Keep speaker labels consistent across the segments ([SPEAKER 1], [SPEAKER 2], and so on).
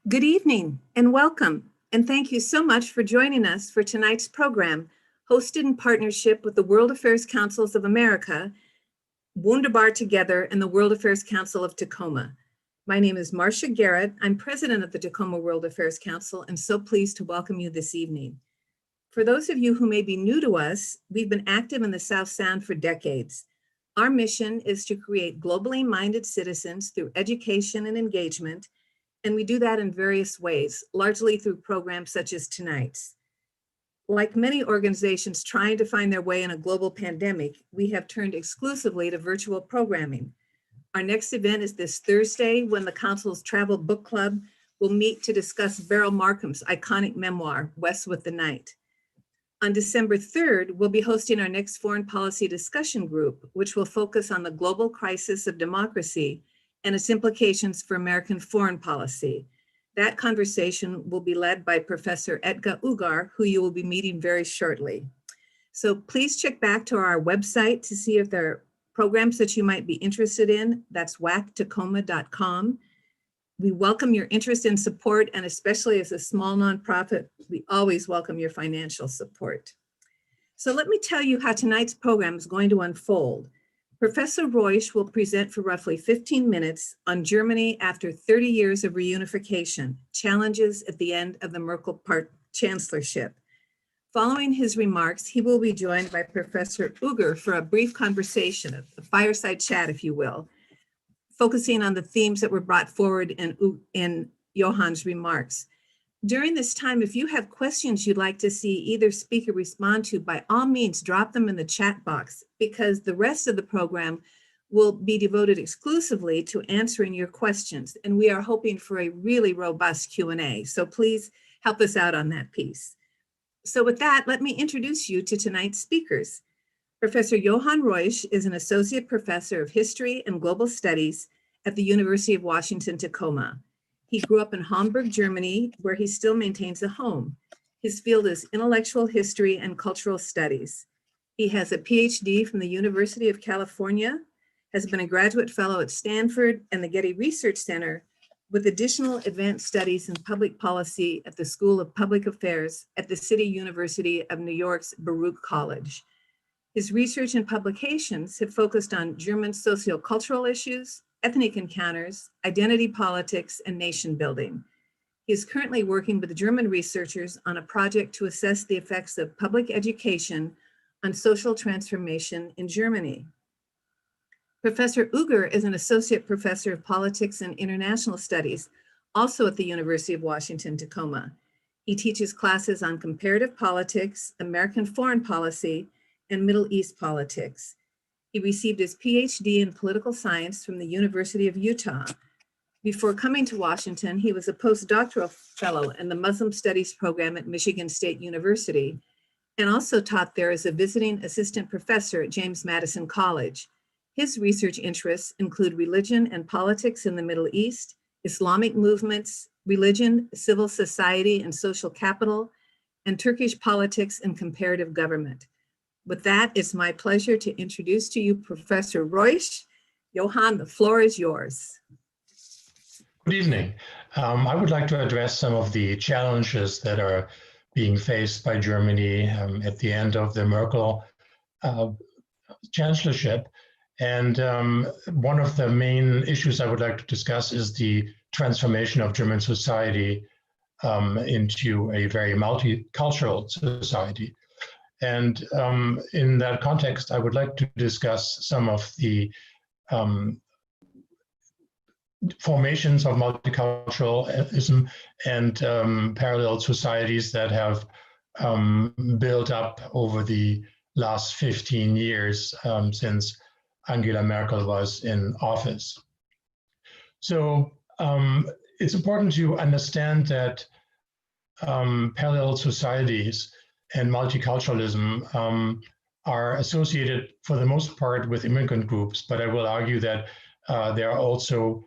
[SPEAKER 1] Good evening and welcome, and thank you so much for joining us for tonight's program, hosted in partnership with the World Affairs Councils of America, Wunderbar Together, and the World Affairs Council of Tacoma. My name is Marcia Garrett. I'm president of the Tacoma World Affairs Council and so pleased to welcome you this evening. For those of you who may be new to us, we've been active in the South Sound for decades. Our mission is to create globally minded citizens through education and engagement, and we do that in various ways, largely through programs such as tonight's. Like many organizations trying to find their way in a global pandemic, we have turned exclusively to virtual programming. Our next event is this Thursday when the Council's Travel Book Club will meet to discuss Beryl Markham's iconic memoir, West with the Night. On December 3rd, we'll be hosting our next foreign policy discussion group, which will focus on the global crisis of democracy and its implications for American foreign policy. That conversation will be led by Professor Etga Ugur, who you will be meeting very shortly. So please check back to our website to see if there are programs that you might be interested in. That's wacttacoma.com. We welcome your interest and support, and especially as a small nonprofit, we always welcome your financial support. So let me tell you how tonight's program is going to unfold. Professor Reusch will present for roughly 15 minutes on Germany after 30 years of reunification, challenges at the end of the Merkel Chancellorship. Following his remarks, he will be joined by Professor Ugur for a brief conversation, a fireside chat, if you will, focusing on the themes that were brought forward in Johann's remarks. During this time, if you have questions you'd like to see either speaker respond to, by all means, drop them in the chat box, because the rest of the program will be devoted exclusively to answering your questions. And we are hoping for a really robust Q&A. So please help us out on that piece. So with that, let me introduce you to tonight's speakers. Professor Johann Reusch is an associate professor of history and global studies at the University of Washington Tacoma. He grew up in Hamburg, Germany, where he still maintains a home. His field is intellectual history and cultural studies. He has a PhD from the University of California, has been a graduate fellow at Stanford and the Getty Research Center, with additional advanced studies in public policy at the School of Public Affairs at the City University of New York's Baruch College. His research and publications have focused on German sociocultural issues, ethnic encounters, identity politics, and nation building. He is currently working with German researchers on a project to assess the effects of public education on social transformation in Germany. Professor Ugur is an associate professor of politics and international studies, also at the University of Washington Tacoma. He teaches classes on comparative politics, American foreign policy, and Middle East politics. He received his PhD in political science from the University of Utah. Before coming to Washington, he was a postdoctoral fellow in the Muslim Studies program at Michigan State University, and also taught there as a visiting assistant professor at James Madison College. His research interests include religion and politics in the Middle East, Islamic movements, religion, civil society and social capital, and Turkish politics and comparative government. With that, it's my pleasure to introduce to you Professor Reusch. Johann, the floor is yours.
[SPEAKER 2] Good evening. I would like to address some of the challenges that are being faced by Germany at the end of the Merkel Chancellorship. And one of the main issues I would like to discuss is the transformation of German society into a very multicultural society. And in that context, I would like to discuss some of the formations of multiculturalism and parallel societies that have built up over the last 15 years since Angela Merkel was in office. So it's important to understand that parallel societies and multiculturalism are associated for the most part with immigrant groups, but I will argue that there are also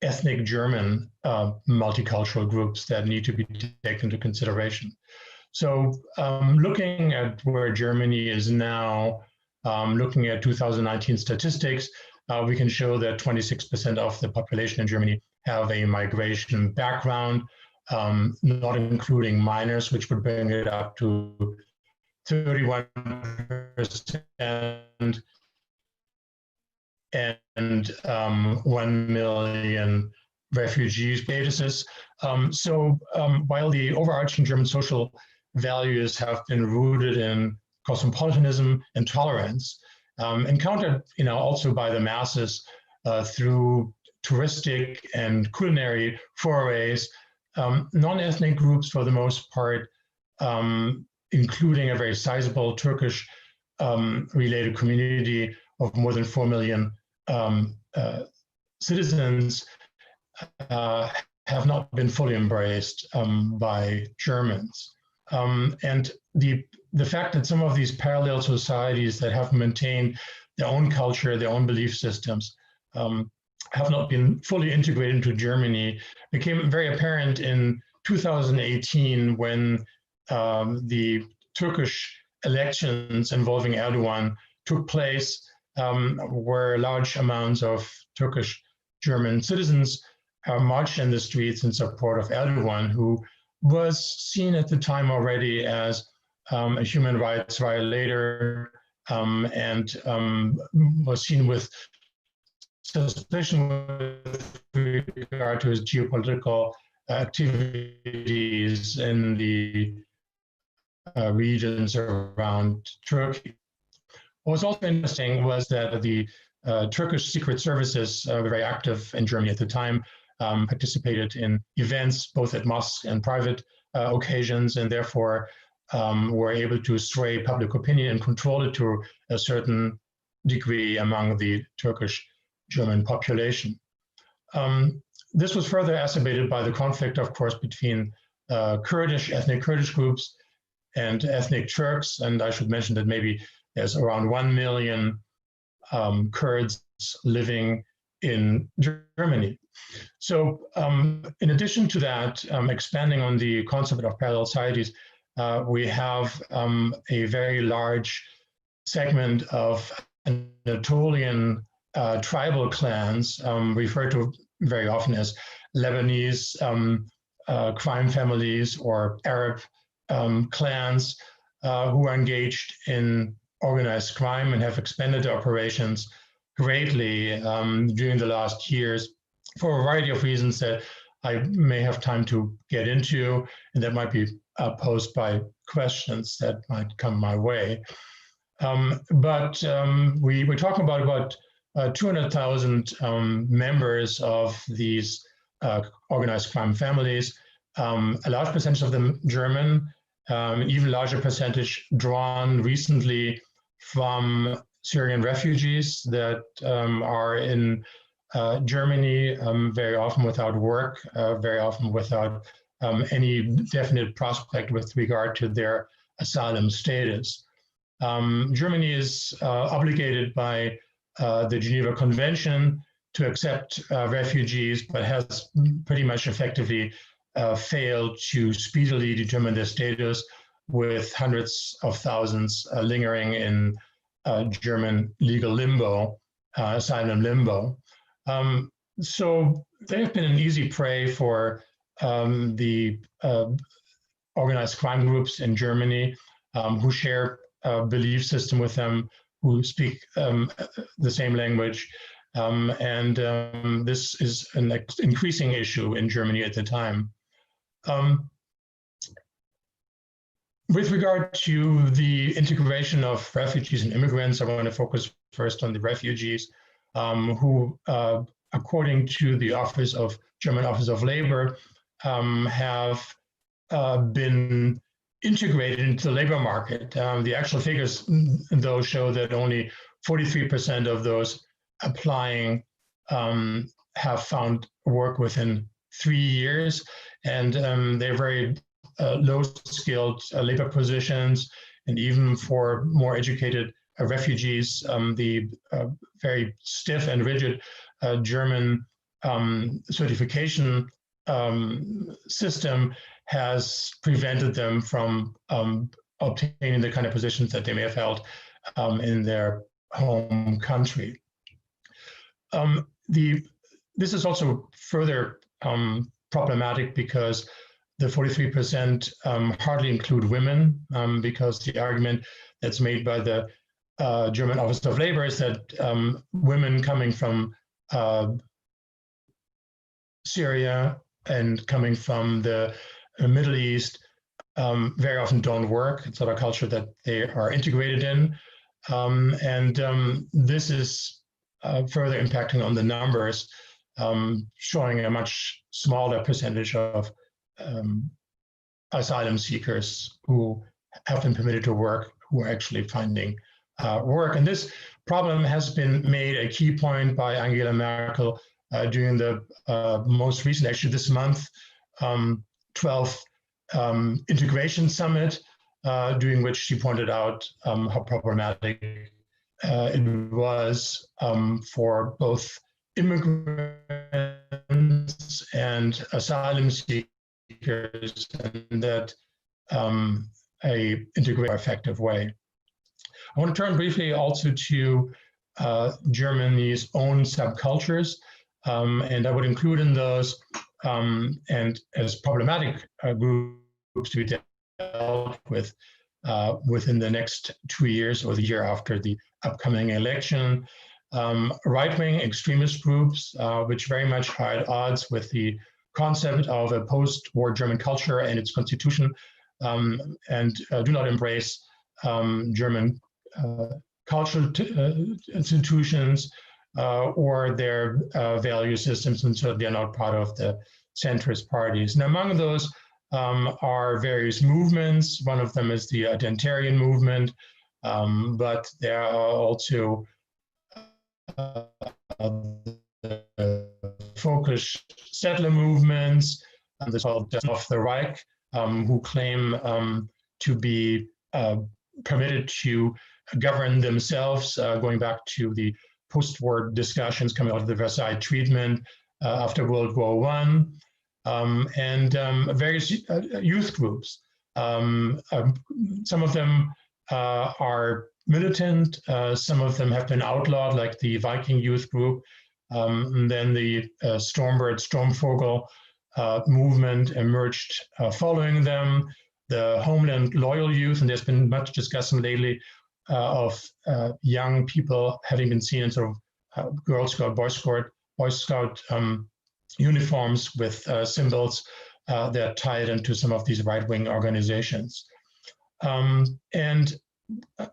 [SPEAKER 2] ethnic German multicultural groups that need to be taken into consideration. So looking at where Germany is now, looking at 2019 statistics, we can show that 26% of the population in Germany have a migration background, not including minors, which would bring it up to 31%, and 1 million refugee statuses. While the overarching German social values have been rooted in cosmopolitanism and tolerance, encountered also by the masses through touristic and culinary forays, non-ethnic groups for the most part, including a very sizable Turkish related community of more than 4 million citizens, have not been fully embraced by Germans. And the fact that some of these parallel societies that have maintained their own culture, their own belief systems, have not been fully integrated into Germany became very apparent in 2018 when the Turkish elections involving Erdogan took place, where large amounts of Turkish German citizens marched in the streets in support of Erdogan, who was seen at the time already as a human rights violator, and was seen with suspicion with regard to his geopolitical activities in the regions around Turkey. What was also interesting was that the Turkish secret services were very active in Germany at the time, participated in events both at mosques and private occasions, and therefore were able to sway public opinion and control it to a certain degree among the Turkish German population. This was further exacerbated by the conflict, of course, between ethnic Kurdish groups and ethnic Turks, and I should mention that maybe there's around 1 million Kurds living in Germany. So in addition to that, expanding on the concept of parallel societies, we have a very large segment of Anatolian tribal clans, referred to very often as Lebanese crime families or Arab clans, who are engaged in organized crime and have expanded their operations greatly during the last years for a variety of reasons that I may have time to get into, and that might be posed by questions that might come my way. But we're talking about 200,000 members of these organized crime families, a large percentage of them German, even larger percentage drawn recently from Syrian refugees that are in Germany, very often without work, very often without any definite prospect with regard to their asylum status. Germany is obligated by the Geneva Convention to accept refugees, but has pretty much effectively failed to speedily determine their status, with hundreds of thousands lingering in German legal limbo, asylum limbo. So they have been an easy prey for the organized crime groups in Germany, who share a belief system with them, who speak the same language. This is an increasing issue in Germany at the time. With regard to the integration of refugees and immigrants, I want to focus first on the refugees, who, according to the German Office of Labor, have been integrated into the labor market. The actual figures, though, show that only 43% of those applying have found work within 3 years, and they're very low-skilled labor positions, and even for more educated refugees, the very stiff and rigid German certification system has prevented them from obtaining the kind of positions that they may have held in their home country. This is also further problematic because the 43% hardly include women, because the argument that's made by the German Office of Labor is that women coming from Syria and coming from the Middle East very often don't work. It's not a culture that they are integrated in. This is further impacting on the numbers, showing a much smaller percentage of asylum seekers who have been permitted to work, who are actually finding work. And this problem has been made a key point by Angela Merkel during the most recent, actually this month, 12th integration summit, during which she pointed out how problematic it was for both immigrants and asylum seekers, and that a integrated, effective way. I want to turn briefly also to Germany's own subcultures, and I would include in those and as problematic groups to be dealt with within the next 2 years or the year after the upcoming election. Right-wing extremist groups, which very much are at odds with the concept of a post-war German culture and its constitution, and do not embrace German cultural institutions or their value systems, and so they're not part of the centrist parties. And among those are various movements. One of them is the identitarian movement, but there are also folkish settler movements, this called of the Reich, who claim to be permitted to govern themselves, going back to the post-war discussions coming out of the Versailles Treaty after World War I, and various youth groups. Some of them are militant, some of them have been outlawed, like the Viking youth group, and then the Sturmvogel movement emerged following them, the Homeland Loyal Youth, and there's been much discussion lately of young people having been seen in sort of Girl Scout, Boy Scout uniforms with symbols that are tied into some of these right-wing organizations. And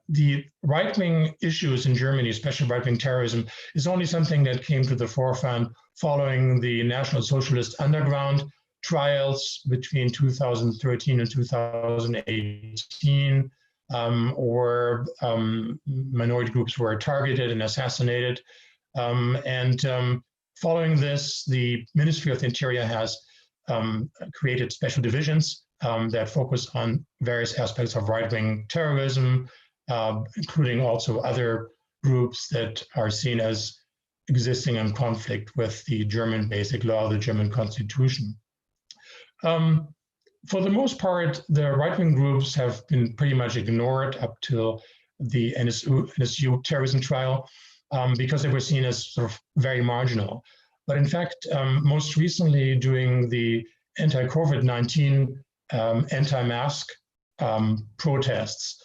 [SPEAKER 2] the right-wing issues in Germany, especially right-wing terrorism, is only something that came to the forefront following the National Socialist Underground trials between 2013 and 2018, or minority groups were targeted and assassinated. Following this, the Ministry of the Interior has created special divisions that focus on various aspects of right-wing terrorism, including also other groups that are seen as existing in conflict with the German basic law, the German constitution. For the most part, the right-wing groups have been pretty much ignored up till the NSU terrorism trial, because they were seen as sort of very marginal. But in fact, most recently during the anti-COVID-19 anti-mask protests,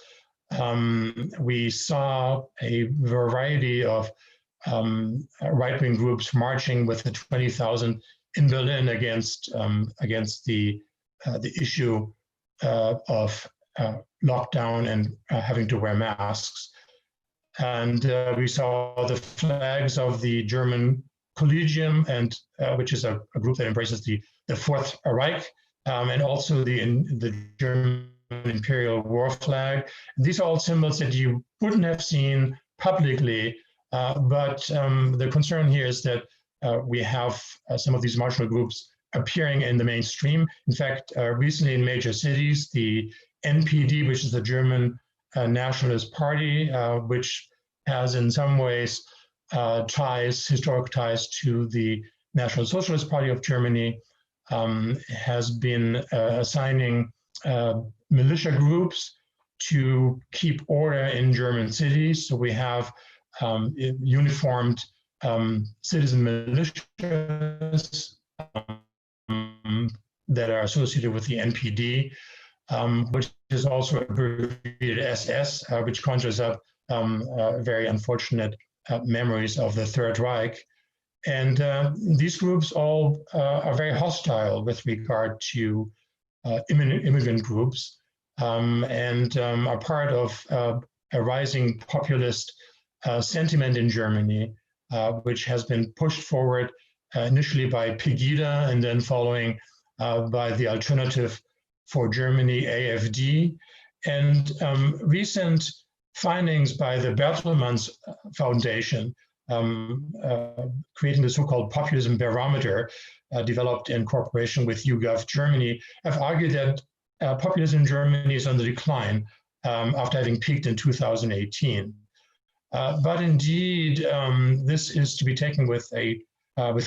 [SPEAKER 2] we saw a variety of right-wing groups marching with the 20,000 in Berlin against the issue of lockdown and having to wear masks. And we saw the flags of the German Collegium, and which is a group that embraces the Fourth Reich, and also the German Imperial War flag. These are all symbols that you wouldn't have seen publicly, but the concern here is that we have some of these marginal groups appearing in the mainstream. In fact, recently in major cities, the NPD, which is the German Nationalist Party, which has in some ways historic ties to the National Socialist Party of Germany, has been assigning militia groups to keep order in German cities. So we have uniformed citizen militias that are associated with the NPD, which is also abbreviated SS, which conjures up very unfortunate memories of the Third Reich. And these groups all are very hostile with regard to immigrant groups and are part of a rising populist sentiment in Germany, which has been pushed forward initially by Pegida and then following by the Alternative for Germany, AfD. And recent findings by the Bertelsmann Foundation, creating the so-called populism barometer, developed in cooperation with YouGov Germany, have argued that populism in Germany is on the decline after having peaked in 2018. But indeed, this is to be taken with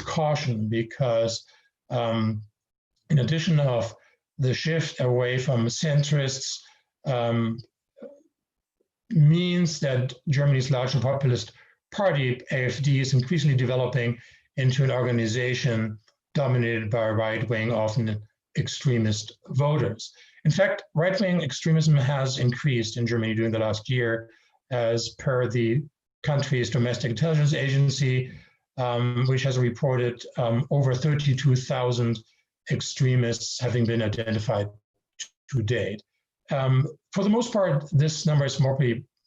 [SPEAKER 2] caution, because in addition of the shift away from centrists means that Germany's largest populist party, AfD, is increasingly developing into an organization dominated by right-wing, often extremist voters. In fact, right-wing extremism has increased in Germany during the last year, as per the country's domestic intelligence agency, which has reported over 32,000 extremists having been identified to date. For the most part, this number is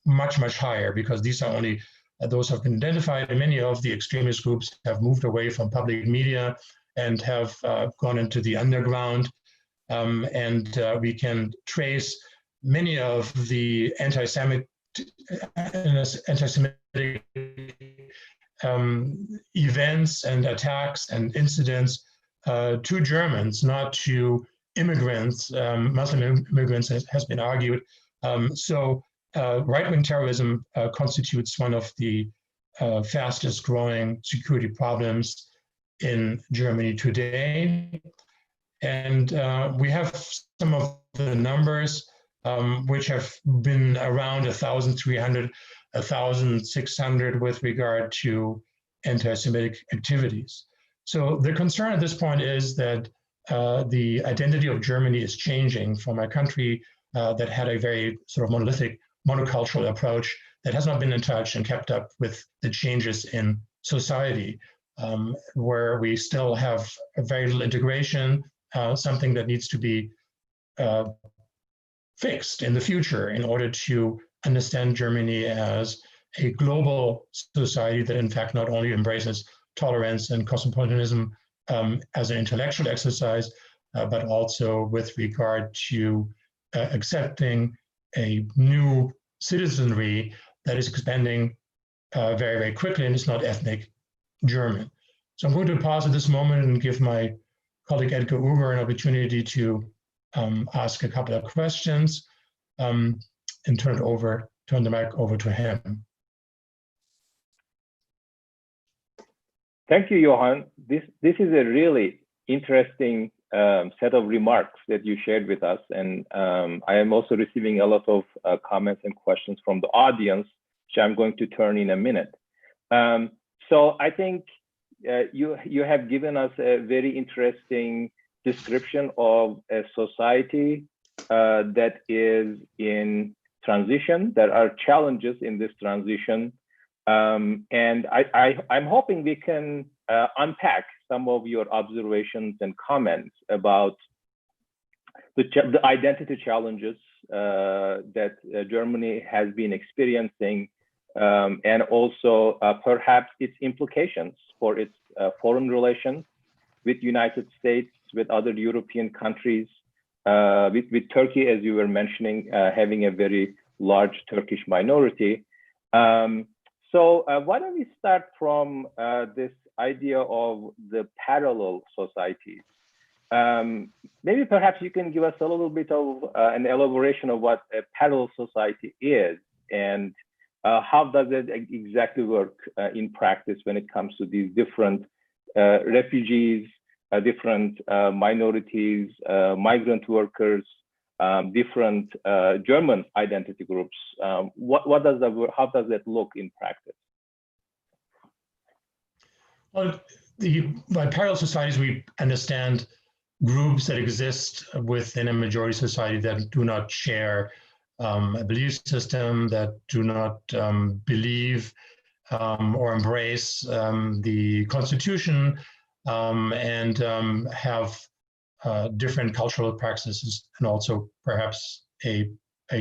[SPEAKER 2] much, much higher, because these are only those who have been identified, and many of the extremist groups have moved away from public media and have gone into the underground. We can trace many of the anti-Semitic events and attacks and incidents to Germans, not to immigrants, Muslim immigrants, has been argued. So right-wing terrorism constitutes one of the fastest growing security problems in Germany today. And we have some of the numbers which have been around 1,300, 1,600 with regard to anti-Semitic activities. So the concern at this point is that the identity of Germany is changing from a country that had a very sort of monolithic, monocultural approach that has not been in touch and kept up with the changes in society, where we still have a very little integration, something that needs to be fixed in the future in order to understand Germany as a global society that in fact not only embraces tolerance and cosmopolitanism as an intellectual exercise, but also with regard to accepting a new citizenry that is expanding very, very quickly, and it's not ethnic German. So I'm going to pause at this moment and give my colleague Etga Ugur an opportunity to ask a couple of questions and turn the mic over to him.
[SPEAKER 3] Thank you, Johann. This is a really interesting set of remarks that you shared with us, and I am also receiving a lot of comments and questions from the audience, which I'm going to turn in a minute. So I think you have given us a very interesting description of a society that is in transition. There are challenges in this transition. And I'm hoping we can unpack some of your observations and comments about the identity challenges that Germany has been experiencing, and also perhaps its implications for its foreign relations with United States, with other European countries, with Turkey, as you were mentioning, having a very large Turkish minority. So why don't we start from this idea of the parallel societies? Maybe perhaps you can give us a little bit of an elaboration of what a parallel society is, and how does it exactly work in practice when it comes to these different refugees, different minorities, migrant workers, different German identity groups. How does that look in practice?
[SPEAKER 2] Well, by parallel societies, we understand groups that exist within a majority society that do not share a belief system, that do not believe or embrace the Constitution, and have different cultural practices and also perhaps a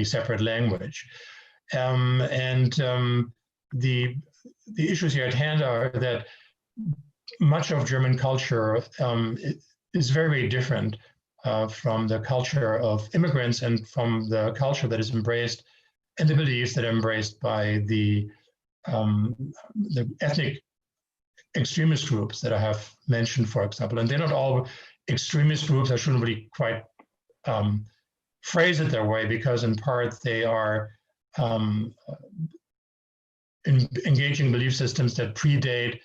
[SPEAKER 2] separate language. The issues here at hand are that much of German culture is very, very different from the culture of immigrants and from the culture that is embraced and the beliefs that are embraced by the ethnic extremist groups that I have mentioned, for example. And they're not all extremist groups. I shouldn't really quite phrase it that way, because in part they are engaging belief systems that predate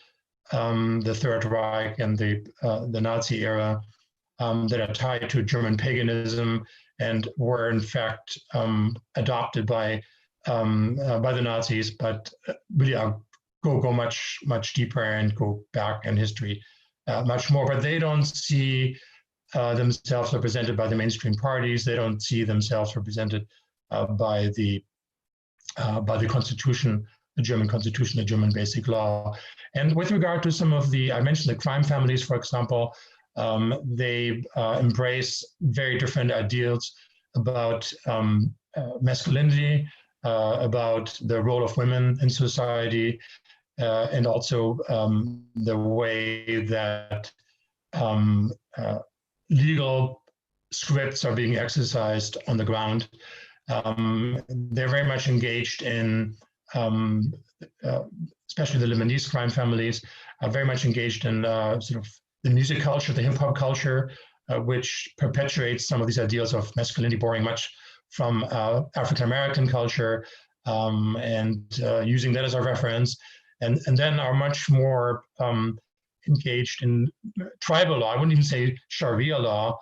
[SPEAKER 2] the Third Reich and the Nazi era, that are tied to German paganism and were in fact adopted by the Nazis, but really go much deeper and go back in history much more. But they don't see themselves represented by the mainstream parties. They don't see themselves represented by the Constitution, the German Constitution, the German Basic Law. And with regard to some of I mentioned the crime families, for example, they embrace very different ideals about masculinity, about the role of women in society, and also the way that legal scripts are being exercised on the ground. They're very much engaged in, especially the Lebanese crime families, are very much engaged in sort of the music culture, the hip hop culture, which perpetuates some of these ideals of masculinity, borrowing much from African American culture, and using that as a reference, and then are much more engaged in tribal law. I wouldn't even say Sharia law,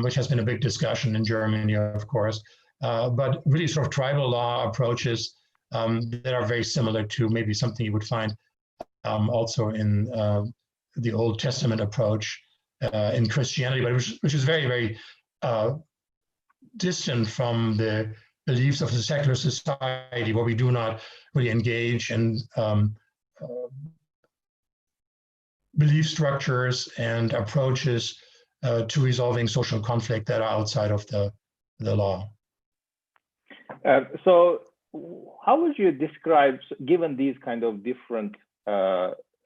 [SPEAKER 2] which has been a big discussion in Germany, of course, but really sort of tribal law approaches that are very similar to maybe something you would find also in the Old Testament approach in Christianity, but which is very, very distant from the beliefs of the secular society, where we do not really engage in belief structures and approaches to resolving social conflict that are outside of the law.
[SPEAKER 3] So how would you describe, given these kind of different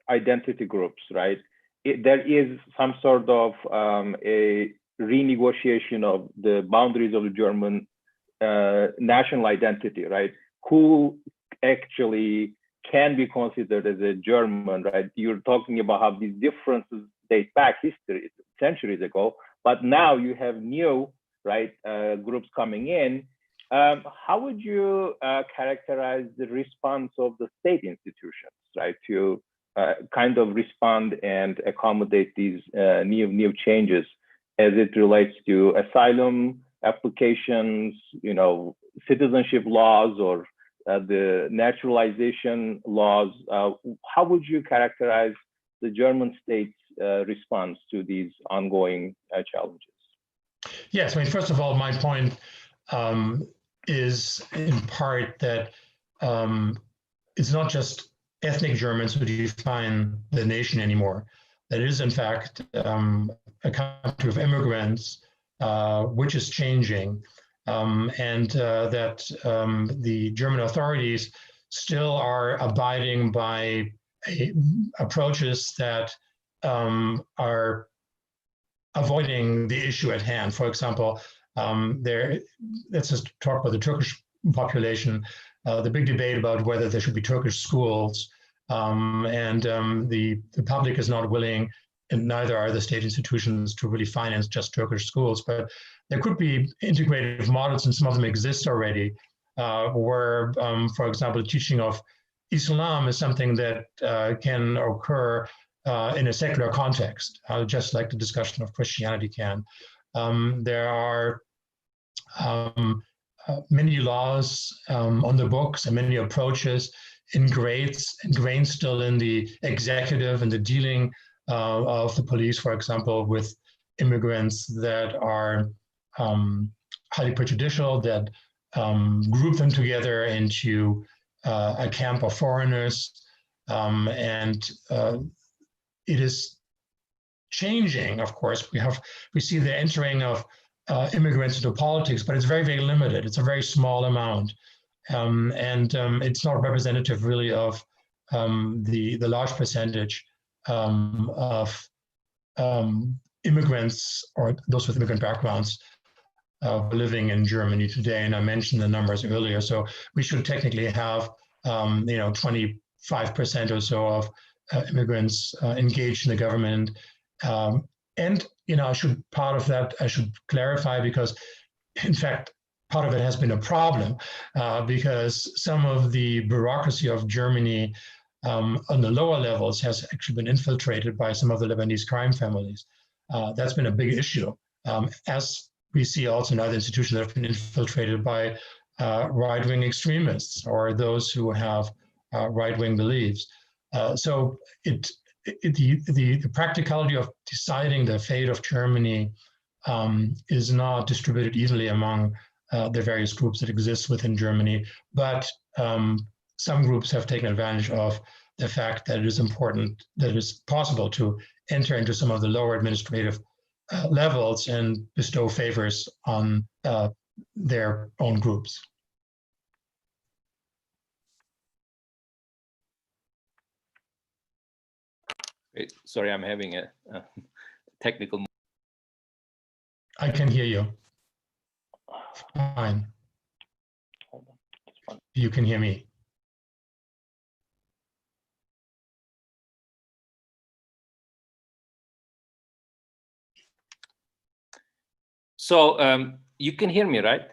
[SPEAKER 3] identity groups, right? There is some sort of a renegotiation of the boundaries of the German national identity, right? Who actually can be considered as a German, right? You're talking about how these differences date back history, centuries ago, but now you have new, right, groups coming in. How would you characterize the response of the state institutions, right, to kind of respond and accommodate these new changes as it relates to asylum applications, you know, citizenship laws, or the naturalization laws? How would you characterize the German state's response to these ongoing challenges?
[SPEAKER 2] Yes, I mean, first of all, my point is in part that it's not just ethnic Germans who define the nation anymore. That is, in fact, a country of immigrants, which is changing, and that the German authorities still are abiding by approaches that are avoiding the issue at hand. For example, let's just talk about the Turkish population, the big debate about whether there should be Turkish schools, and the public is not willing, and neither are the state institutions, to really finance just Turkish schools. But there could be integrative models, and some of them exist already, where, for example, teaching of Islam is something that can occur in a secular context, just like the discussion of Christianity can. There are many laws on the books and many approaches ingrained still in the executive and the dealing of the police, for example, with immigrants that are highly prejudicial, that group them together into a camp of foreigners. And it is changing, of course. We see the entering of immigrants into politics, but it's very, very limited. It's a very small amount. And it's not representative really of the large percentage of immigrants or those with immigrant backgrounds living in Germany today. And I mentioned the numbers earlier. So we should technically have 25% or so of immigrants engaged in the government. And part of that I should clarify, because in fact, part of it has been a problem because some of the bureaucracy of Germany on the lower levels has actually been infiltrated by some of the Lebanese crime families. That's been a big issue, as we see also in other institutions that have been infiltrated by right-wing extremists or those who have right-wing beliefs. So the practicality of deciding the fate of Germany is not distributed evenly among the various groups that exist within Germany, but some groups have taken advantage of the fact that it is important, that it is possible to enter into some of the lower administrative levels and bestow favors on their own groups.
[SPEAKER 4] Wait, sorry, I'm having a technical.
[SPEAKER 2] I can hear you. Fine.
[SPEAKER 3] Hold on.
[SPEAKER 2] You can hear me.
[SPEAKER 4] So you can hear me, right?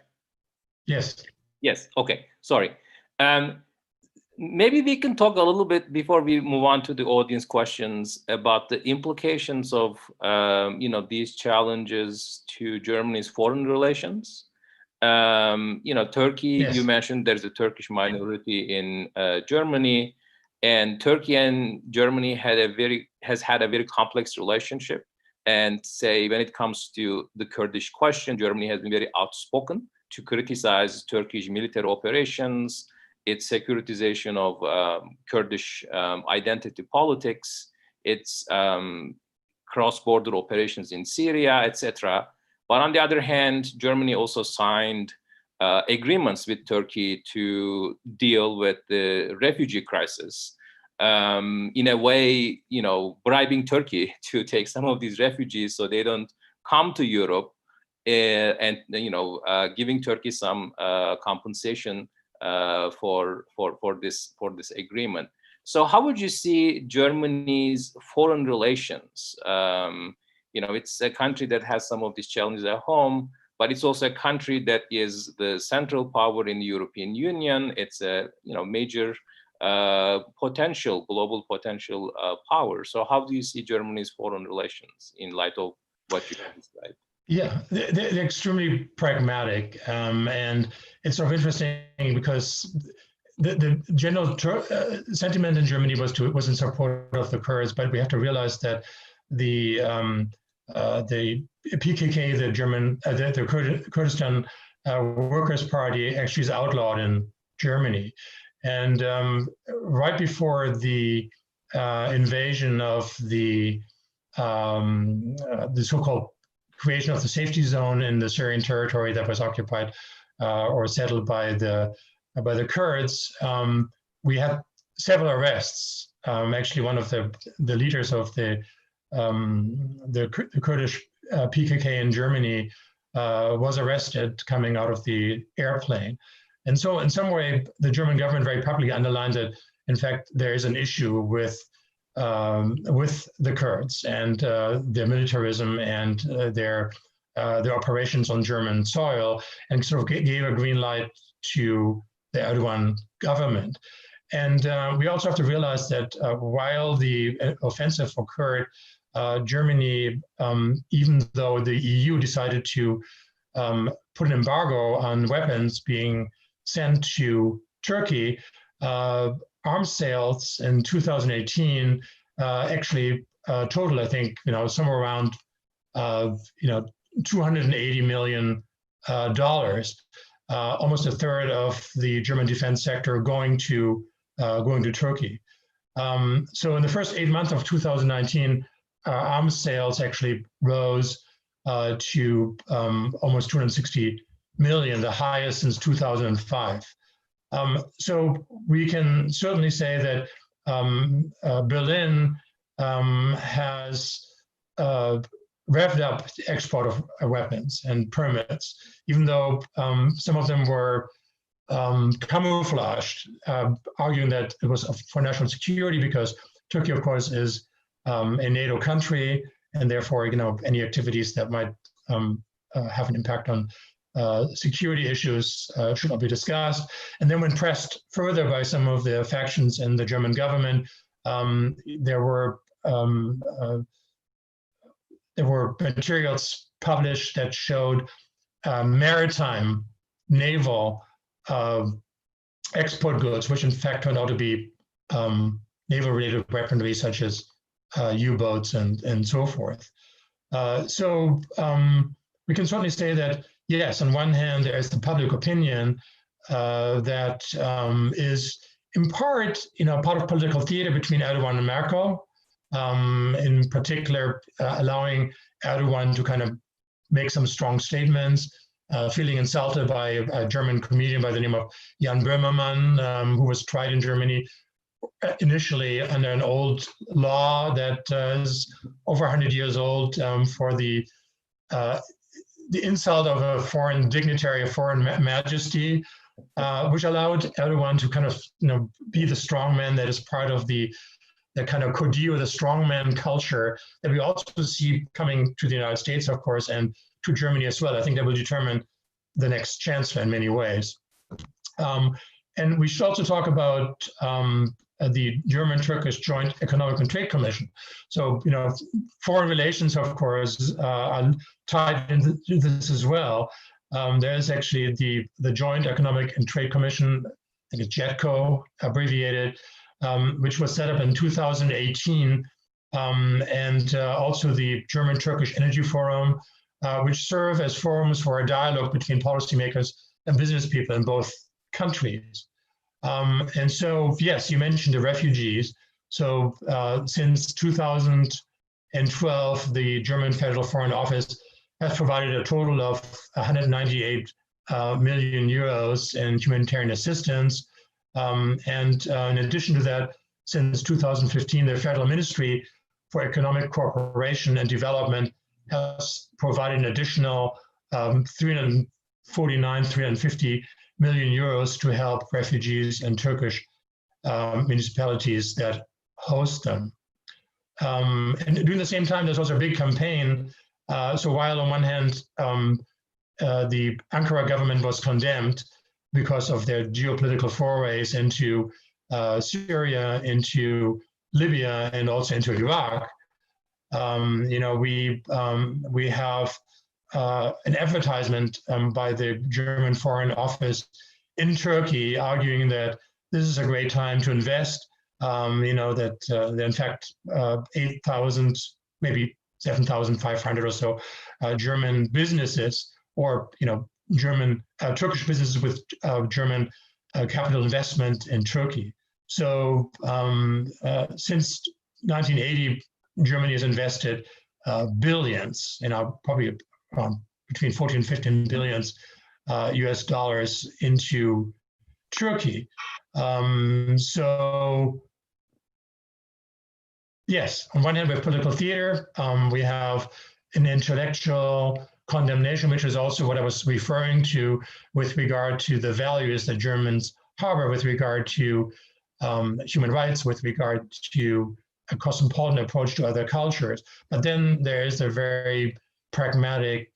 [SPEAKER 2] Yes.
[SPEAKER 4] Yes. Okay. Sorry. Maybe we can talk a little bit before we move on to the audience questions about the implications of these challenges to Germany's foreign relations. Turkey.
[SPEAKER 2] Yes.
[SPEAKER 4] You mentioned there's a Turkish minority in Germany, and Turkey and Germany has had a very complex relationship. And say when it comes to the Kurdish question, Germany has been very outspoken to criticize Turkish military operations, its securitization of Kurdish identity politics, its cross-border operations in Syria, etc. But on the other hand, Germany also signed agreements with Turkey to deal with the refugee crisis. In a way, bribing Turkey to take some of these refugees so they don't come to Europe, and giving Turkey some compensation for this agreement. So how would you see Germany's foreign relations? It's a country that has some of these challenges at home, but it's also a country that is the central power in the European Union. It's a major global potential power. So how do you see Germany's foreign relations in light of what you described?
[SPEAKER 2] Yeah, they're extremely pragmatic, and it's sort of interesting because the general sentiment in Germany was in support of the Kurds, but we have to realize that the PKK, the Kurdistan Workers' Party, actually is outlawed in Germany. And right before the invasion of the so-called creation of the safety zone in the Syrian territory that was occupied or settled by the Kurds, we had several arrests. Actually, one of the leaders of the Kurdish PKK in Germany was arrested coming out of the airplane. And so in some way, the German government very publicly underlined that, in fact, there is an issue with the Kurds and their militarism and their operations on German soil, and sort of gave a green light to the Erdogan government. And we also have to realize that while the offensive occurred, Germany, even though the EU decided to put an embargo on weapons being sent to Turkey, arms sales in 2018 actually totaled, I think, somewhere around, $280 million, almost a third of the German defense sector going to Turkey. So in the first 8 months of 2019, arms sales actually rose to almost 260 million, the highest since 2005. So we can certainly say that Berlin has revved up the export of weapons and permits, even though some of them were camouflaged, arguing that it was for national security, because Turkey, of course, is a NATO country, and therefore, any activities that might have an impact on security issues should not be discussed. And then when pressed further by some of the factions in the German government, there were materials published that showed maritime, naval export goods, which in fact turned out to be naval-related weaponry, such as U-boats and so forth. So we can certainly say that, yes, on one hand, there is the public opinion that is in part, part of political theater between Erdogan and Merkel, in particular, allowing Erdogan to kind of make some strong statements, feeling insulted by a German comedian by the name of Jan Böhmermann, who was tried in Germany initially under an old law that is over 100 years old, for the insult of a foreign dignitary, a foreign majesty, which allowed Erdogan to kind of be the strongman that is part of the kind of Kodil, the strongman culture that we also see coming to the United States, of course, and to Germany as well. I think that will determine the next chancellor in many ways. And we should also talk about the German-Turkish Joint Economic and Trade Commission. So, foreign relations, of course, are tied into this as well. There's actually the Joint Economic and Trade Commission, I think it's JETCO, abbreviated, which was set up in 2018, and also the German-Turkish Energy Forum, which serve as forums for a dialogue between policymakers and business people in both countries. And so, yes, you mentioned the refugees. So since 2012, the German Federal Foreign Office has provided a total of 198 million euros in humanitarian assistance. And in addition to that, since 2015, the Federal Ministry for Economic Cooperation and Development has provided an additional 350 million euros to help refugees in Turkish municipalities that host them. And during the same time, there's also a big campaign. So while on one hand, the Ankara government was condemned because of their geopolitical forays into Syria, into Libya, and also into Iraq, we have an advertisement by the German Foreign Office in Turkey arguing that this is a great time to invest, that in fact 8,000, maybe 7,500 or so German businesses, or Turkish businesses with German capital investment in Turkey. So since 1980, Germany has invested billions, probably around between 14 and 15 billions US dollars into Turkey. So yes, on one hand, we have political theater. We have an intellectual condemnation, which is also what I was referring to with regard to the values that Germans harbor with regard to human rights, with regard to a cosmopolitan approach to other cultures. But then there is a very pragmatic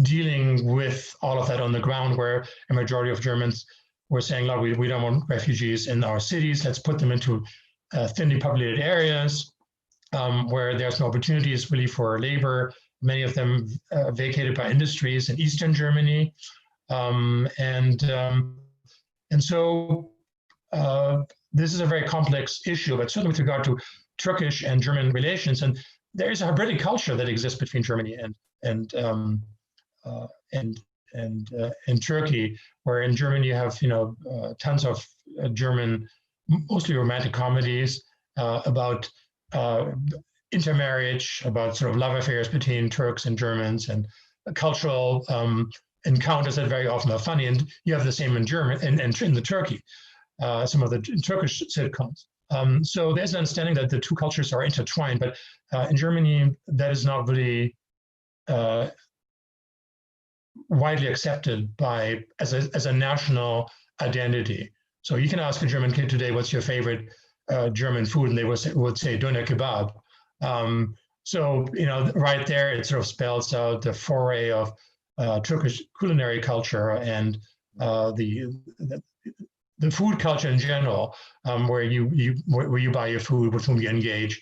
[SPEAKER 2] dealing with all of that on the ground, where a majority of Germans were saying, look, we don't want refugees in our cities. Let's put them into thinly populated areas where there's no opportunities really for labor. Many of them vacated by industries in Eastern Germany. And so this is a very complex issue, but certainly with regard to Turkish and German relations, and there is a hybrid culture that exists between Germany and Turkey, where in Germany you have tons of German, mostly romantic comedies about intermarriage, about sort of love affairs between Turks and Germans, and cultural encounters that very often are funny. And you have the same in German and in the Turkey, some of the Turkish sitcoms. So there's an understanding that the two cultures are intertwined, but in Germany that is not really widely accepted as a national identity. So you can ask a German kid today, what's your favorite German food? And they would say doner kebab. So, right there, it sort of spells out the foray of Turkish culinary culture and the food culture in general, where you buy your food, with whom you engage.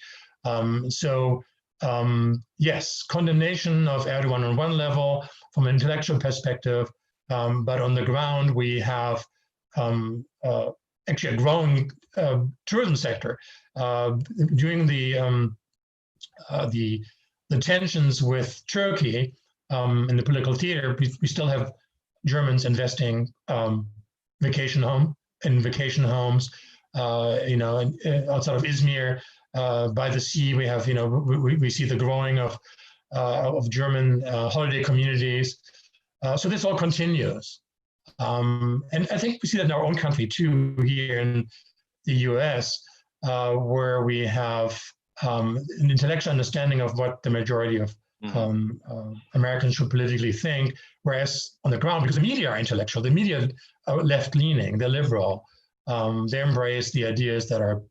[SPEAKER 2] Yes, condemnation of Erdogan on one level from an intellectual perspective, but on the ground we have actually a growing tourism sector. During the tensions with Turkey in the political theater, we still have Germans investing vacation homes, outside of Izmir, by the sea. We have, we see the growing of German holiday communities. So this all continues. And I think we see that in our own country too, here in the US, where we have an intellectual understanding of what the majority of Americans should politically think, whereas on the ground, because the media are intellectual, the media are left-leaning, they're liberal, they embrace the ideas that are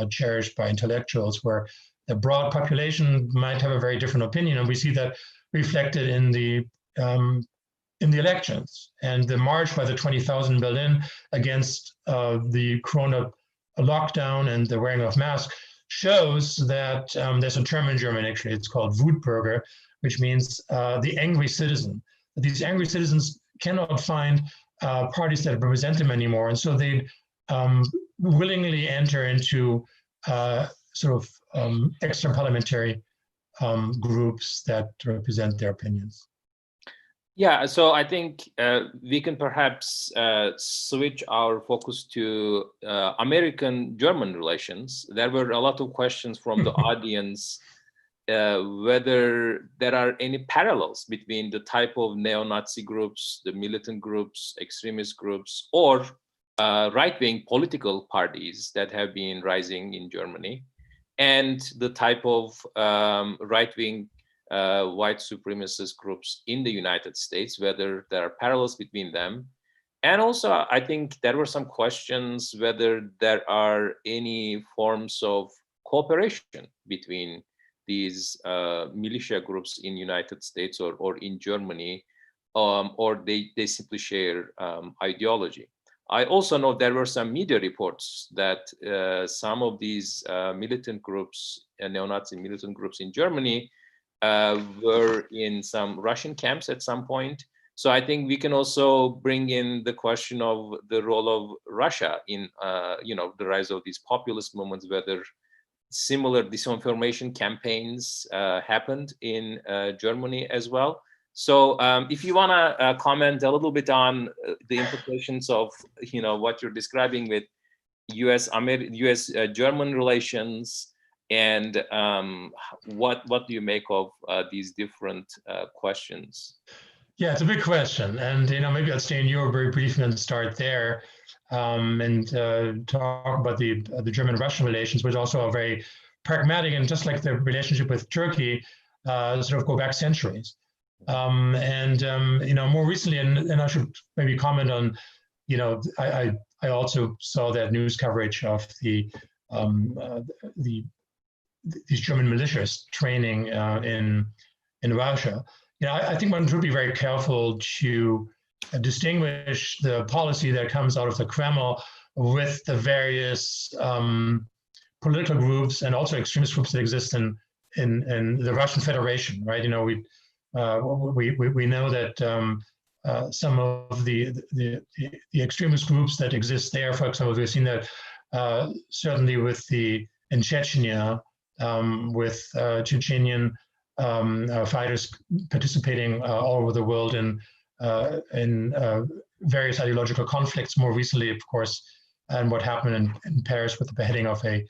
[SPEAKER 2] cherished by intellectuals, where the broad population might have a very different opinion, and we see that reflected in the elections. And the march by the 20,000 in Berlin against the Corona lockdown and the wearing of masks shows that there's a term in German, actually, it's called Wutbürger, which means the angry citizen. These angry citizens cannot find parties that represent them anymore, and so they willingly enter into extra parliamentary groups that represent their opinions.
[SPEAKER 4] Yeah, so I think we can perhaps switch our focus to American-German relations. There were a lot of questions from the audience whether there are any parallels between the type of neo-Nazi groups, the militant groups, extremist groups, or right-wing political parties that have been rising in Germany, and the type of right-wing white supremacist groups in the United States, whether there are parallels between them. And also, I think there were some questions whether there are any forms of cooperation between these militia groups in United States or in Germany, or they simply share ideology. I also know there were some media reports that some of these militant groups, neo-Nazi militant groups in Germany, were in some Russian camps at some point. So I think we can also bring in the question of the role of Russia in the rise of these populist movements, whether similar disinformation campaigns happened in Germany as well. So if you want to comment a little bit on the implications of what you're describing with US-German relations, and what do you make of these different questions?
[SPEAKER 2] Yeah, it's a big question, and maybe I'll stay in Europe very briefly and start there, and talk about the German-Russian relations, which also are very pragmatic, and just like the relationship with Turkey, sort of go back centuries. More recently, and I should maybe comment on, I also saw that news coverage of these German militias training in Russia. I think one should be very careful to distinguish the policy that comes out of the Kremlin with the various political groups and also extremist groups that exist in the Russian Federation, right? We know that some of the extremist groups that exist there. For example, we've seen that certainly in Chechnya, with Chechenian fighters participating all over the world in various ideological conflicts. More recently, of course, and what happened in Paris with the beheading of a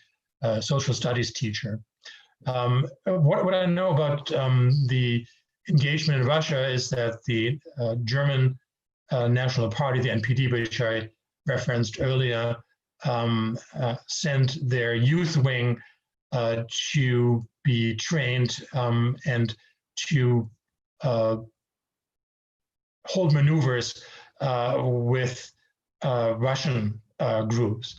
[SPEAKER 2] social studies teacher. What I know about the engagement in Russia is that the German National Party, the NPD, which I referenced earlier, sent their youth wing to be trained and to hold maneuvers with Russian groups.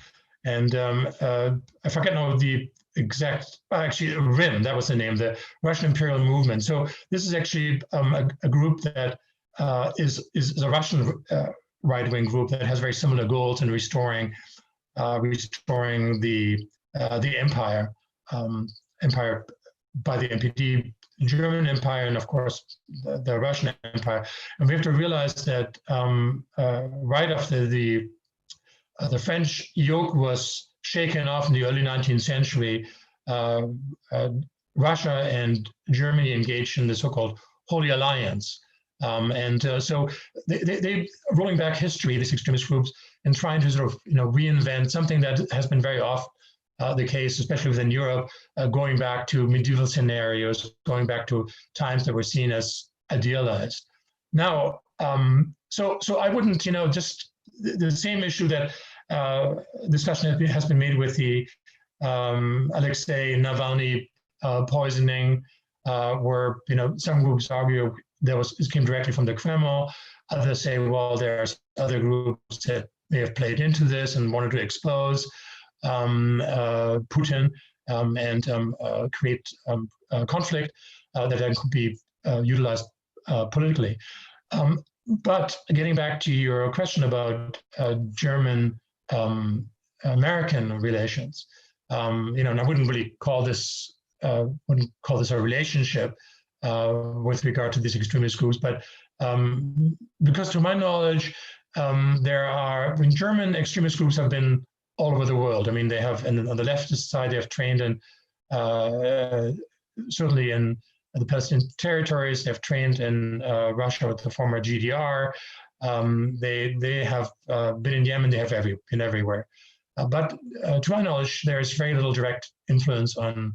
[SPEAKER 2] And I forget now the exact, actually RIM, that was the name, the Russian Imperial Movement. So this is actually a group that is a Russian right-wing group that has very similar goals in restoring the empire by the NPD, German Empire, and of course the Russian Empire. And we have to realize that right after the French yoke was shaken off in the early 19th century, Russia and Germany engaged in the so-called Holy Alliance. So they rolling back history, these extremist groups, and trying to sort of reinvent something that has been very often the case, especially within Europe, going back to medieval scenarios, going back to times that were seen as idealized. Now, so I wouldn't, just the same issue that discussion has been made with the Alexei Navalny poisoning, where some groups argue it came directly from the Kremlin. Others say, well, there's other groups that may have played into this and wanted to expose Putin and create conflict that then could be utilized politically. But getting back to your question about German American relations, and I wouldn't really call this a relationship with regard to these extremist groups, but because to my knowledge, German extremist groups have been all over the world. I mean, they have, and on the leftist side, they have trained in certainly in the Palestinian territories. They have trained in Russia with the former GDR. They have been in Yemen. They have been everywhere. But to my knowledge, there is very little direct influence on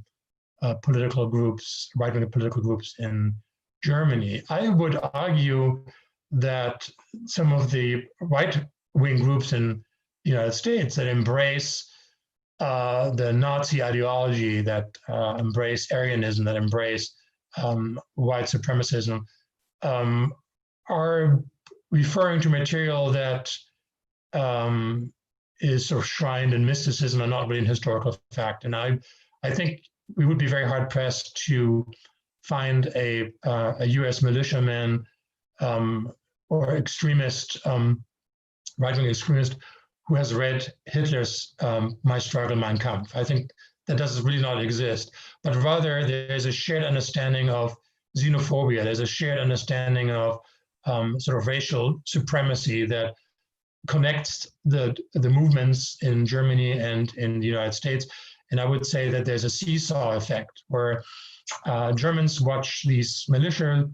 [SPEAKER 2] political groups, right-wing political groups in Germany. I would argue that some of the right-wing groups in the United States that embrace the Nazi ideology, that embrace Aryanism, that embrace white supremacism, are referring to material that is sort of shrined in mysticism and not really in historical fact. And I think we would be very hard pressed to find a U.S. militiaman or extremist, right-wing extremist, who has read Hitler's My Struggle, Mein Kampf. I think that does really not exist, but rather there's a shared understanding of xenophobia. There's a shared understanding of sort of racial supremacy that connects the movements in Germany and in the United States. And I would say that there's a seesaw effect where Germans watch these militia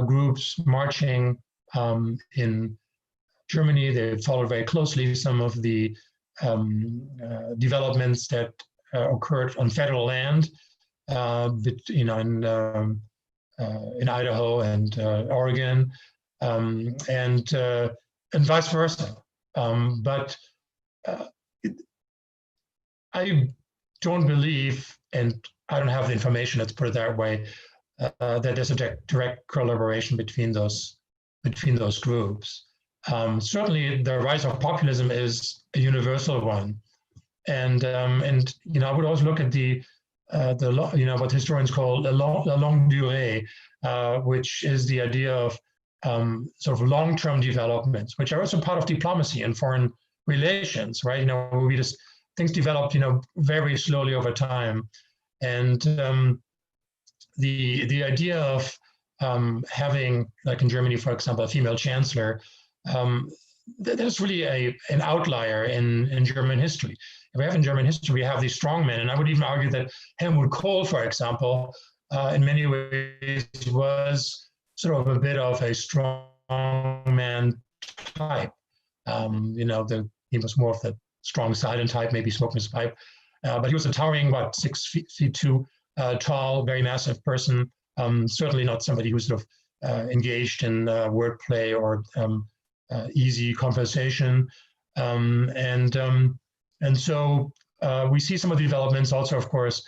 [SPEAKER 2] groups marching in Germany. They follow very closely some of the developments that occurred on federal land, in Idaho and Oregon, and vice versa. But I don't believe, and I don't have the information, let's put it that way, that there's a direct collaboration between those groups. Certainly, the rise of populism is a universal one, and I would also look at what historians call la longue durée, which is the idea of sort of long-term developments, which are also part of diplomacy and foreign relations, right? Things develop, very slowly over time, and the idea of having, like in Germany, for example, a female chancellor, that's really an outlier in German history. If we have in German history, we have these strong men, and I would even argue that Helmut Kohl, for example, in many ways was sort of a bit of a strong man type. He was more of the strong silent type, maybe smoking his pipe, but he was a towering, 6'2" tall, very massive person. Certainly not somebody who sort of engaged in wordplay or easy conversation, and so we see some of the developments also, of course,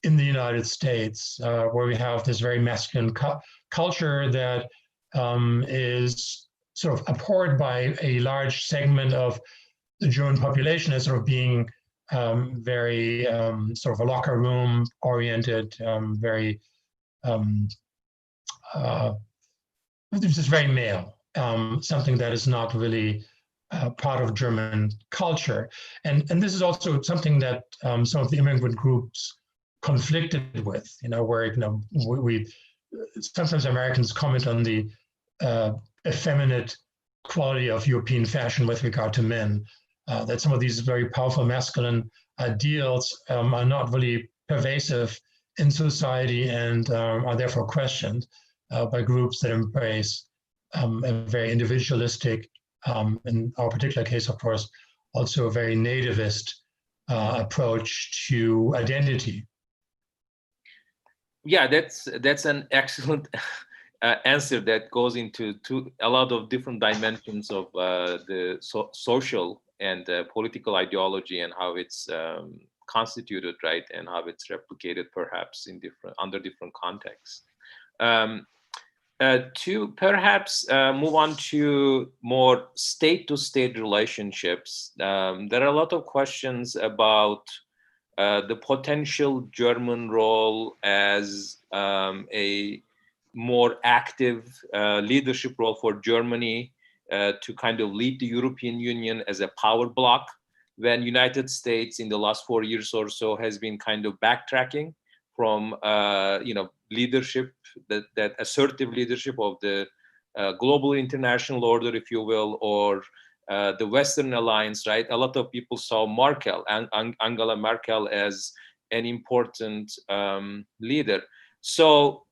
[SPEAKER 2] in the United States, where we have this very masculine culture that is sort of abhorred by a large segment of the German population as sort of being very sort of a locker room oriented, very just very male, something that is not really part of German culture. And this is also something that some of the immigrant groups conflicted with, where, we sometimes Americans comment on the effeminate quality of European fashion with regard to men, that some of these very powerful masculine ideals are not really pervasive in society and are therefore questioned by groups that embrace a very individualistic, in our particular case, of course, also a very nativist approach to identity.
[SPEAKER 4] Yeah, that's an excellent answer that goes into a lot of different dimensions of the social and political ideology and how it's constituted, right, and how it's replicated perhaps in under different contexts. To perhaps move on to more state-to-state relationships, there are a lot of questions about the potential German role as a more active leadership role for Germany to kind of lead the European Union as a power bloc, when United States in the last 4 years or so has been kind of backtracking from leadership, that assertive leadership of the global international order, if you will, or the Western alliance, right? A lot of people saw Merkel and Angela Merkel as an important leader. So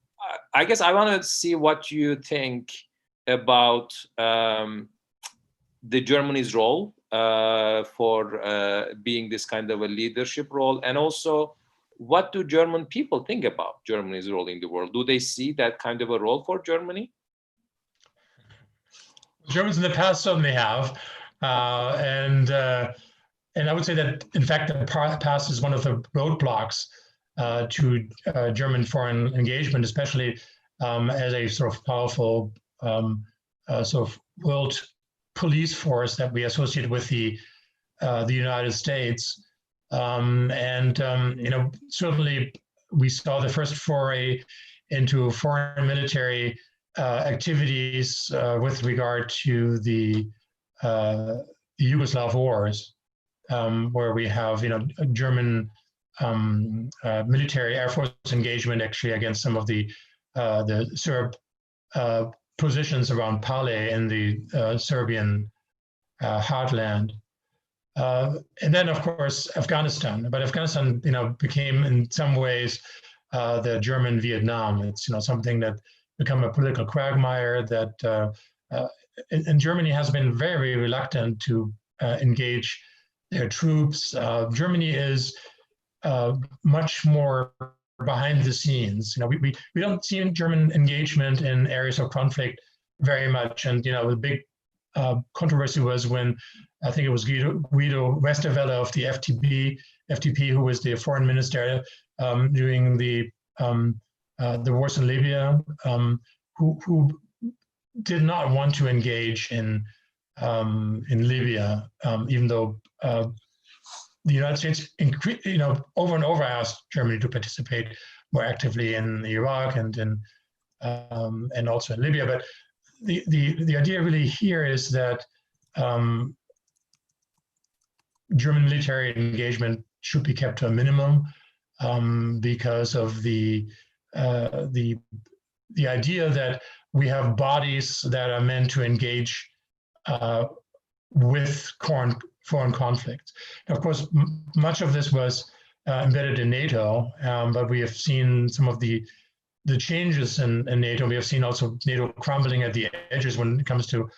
[SPEAKER 4] I guess I want to see what you think about the Germany's role for being this kind of a leadership role, and also what do German people think about Germany's role in the world? Do they see that kind of a role for Germany?
[SPEAKER 2] Germans in the past certainly have, and I would say that, in fact, the past is one of the roadblocks to German foreign engagement, especially as a sort of powerful sort of world police force that we associate with the United States. Certainly we saw the first foray into foreign military activities with regard to the Yugoslav wars, where we have German military air force engagement actually against some of the Serb positions around Pale in the Serbian heartland. And then, of course, Afghanistan. But Afghanistan, became in some ways the German Vietnam. It's something that become a political quagmire that, and Germany has been very reluctant to engage their troops. Germany is much more behind the scenes. We don't see German engagement in areas of conflict very much. And the big controversy was when I think it was Guido Westerwelle of the FDP, who was the foreign minister during the wars in Libya, who did not want to engage in Libya, even though the United States, over and over asked Germany to participate more actively in Iraq and also in Libya. But the idea really here is that German military engagement should be kept to a minimum because of the the idea that we have bodies that are meant to engage with foreign conflicts. Of course, much of this was embedded in NATO, but we have seen some of the changes in NATO. We have seen also NATO crumbling at the edges when it comes to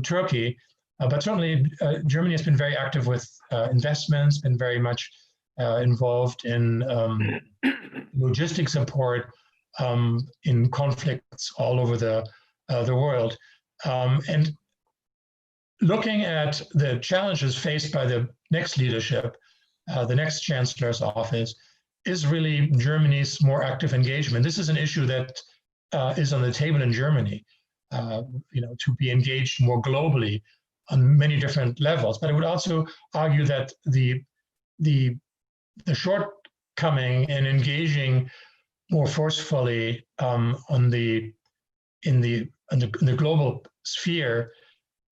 [SPEAKER 2] Turkey. But certainly, Germany has been very active with investments, been very much involved in logistic support in conflicts all over the world. And looking at the challenges faced by the next leadership, the next chancellor's office, is really Germany's more active engagement. This is an issue that is on the table in Germany, to be engaged more globally on many different levels. But I would also argue that the shortcoming in engaging more forcefully in the global sphere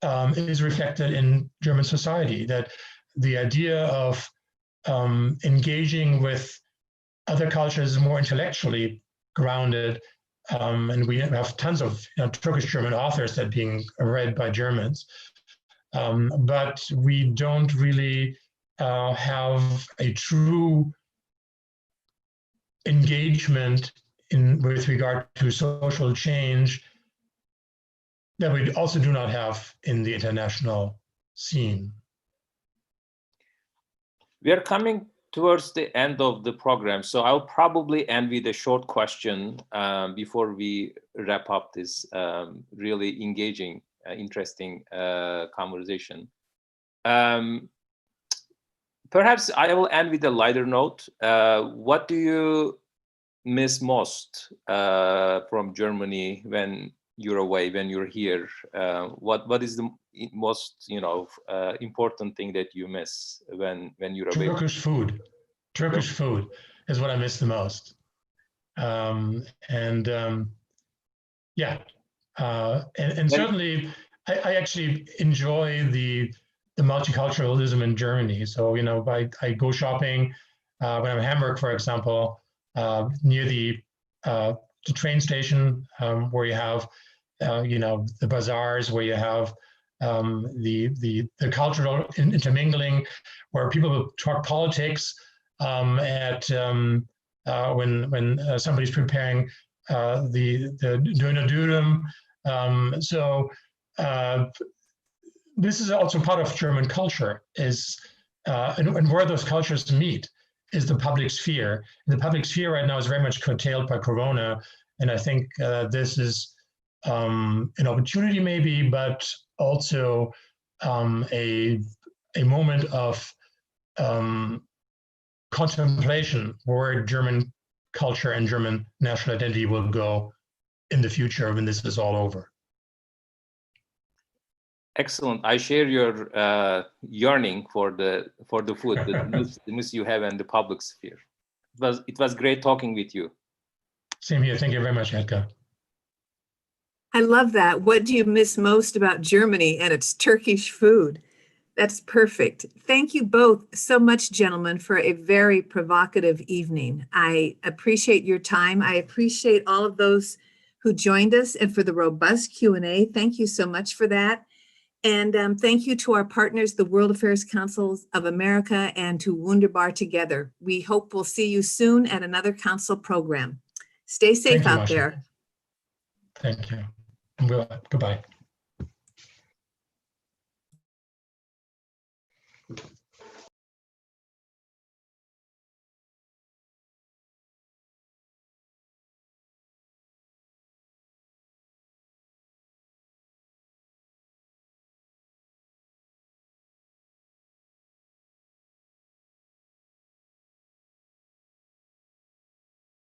[SPEAKER 2] is reflected in German society. That the idea of engaging with other cultures is more intellectually grounded, and we have tons of Turkish-German authors that are being read by Germans, but we don't really have a true engagement with regard to social change that we also do not have in the international scene.
[SPEAKER 4] We are coming towards the end of the program, so I'll probably end with a short question before we wrap up this really engaging, interesting conversation. Perhaps I will end with a lighter note. What do you miss most from Germany when you're away, when you're here? What is the most important thing that you miss when you're away?
[SPEAKER 2] Turkish food. Turkish food is what I miss the most. And certainly I actually enjoy the multiculturalism in Germany. So I go shopping when I'm in Hamburg, for example, near the train station, where you have the bazaars, where you have the cultural intermingling, where people will talk politics when somebody's preparing the döner. So this is also part of German culture, and where those cultures meet is the public sphere. The public sphere right now is very much curtailed by Corona, and I think this is an opportunity maybe, but also a moment of contemplation where German culture and German national identity will go in the future when this is all over.
[SPEAKER 4] Excellent. I share your yearning for the food, the miss you have in the public sphere. It was great talking with you.
[SPEAKER 2] Same here. Thank you very much, Etga.
[SPEAKER 1] I love that. What do you miss most about Germany? And it's Turkish food. That's perfect. Thank you both so much, gentlemen, for a very provocative evening. I appreciate your time. I appreciate all of those who joined us and for the robust Q&A. Thank you so much for that. And thank you to our partners, the World Affairs Councils of America, and to Wunderbar Together. We hope we'll see you soon at another council program. Stay safe out there.
[SPEAKER 2] Thank you. Goodbye.